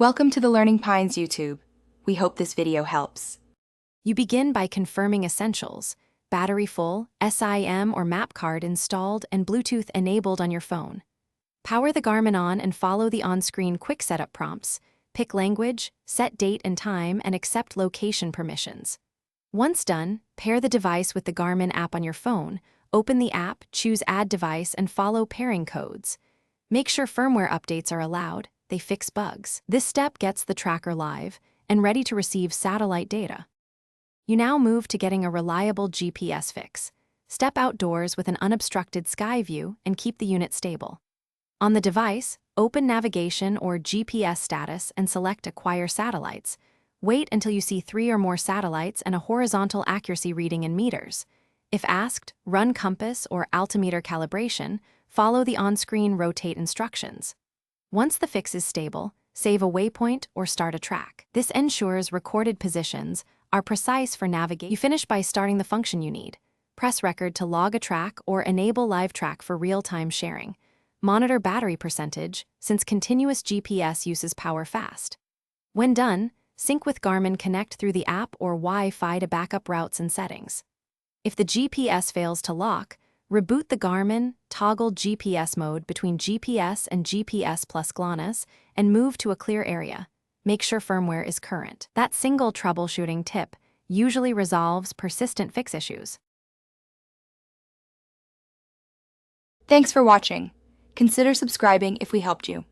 Welcome to the Learning Pines YouTube. We hope this video helps. You begin by confirming essentials: battery full, SIM or map card installed, and Bluetooth enabled on your phone. Power the Garmin on and follow the on-screen quick setup prompts. Pick language, set date and time, and accept location permissions. Once done, pair the device with the Garmin app on your phone. Open the app, choose Add Device, and follow pairing codes. Make sure firmware updates are allowed. They fix bugs. This step gets the tracker live and ready to receive satellite data. You now move to getting a reliable GPS fix. Step outdoors with an unobstructed sky view and keep the unit stable. On the device, open Navigation or GPS status and select Acquire Satellites. Wait until you see 3 or more satellites and a horizontal accuracy reading in meters. If asked, run compass or altimeter calibration. Follow the on-screen rotate instructions. Once the fix is stable, save a waypoint or start a track. This ensures recorded positions are precise for navigation. You finish by starting the function you need. Press record to log a track or enable live track for real-time sharing. Monitor battery percentage, since continuous GPS uses power fast. When done, sync with Garmin Connect through the app or Wi-Fi to backup routes and settings. If the GPS fails to lock, reboot the Garmin, toggle GPS mode between GPS and GPS plus GLONASS, and move to a clear area. Make sure firmware is current. That single troubleshooting tip usually resolves persistent fix issues. Thanks for watching. Consider subscribing if we helped you.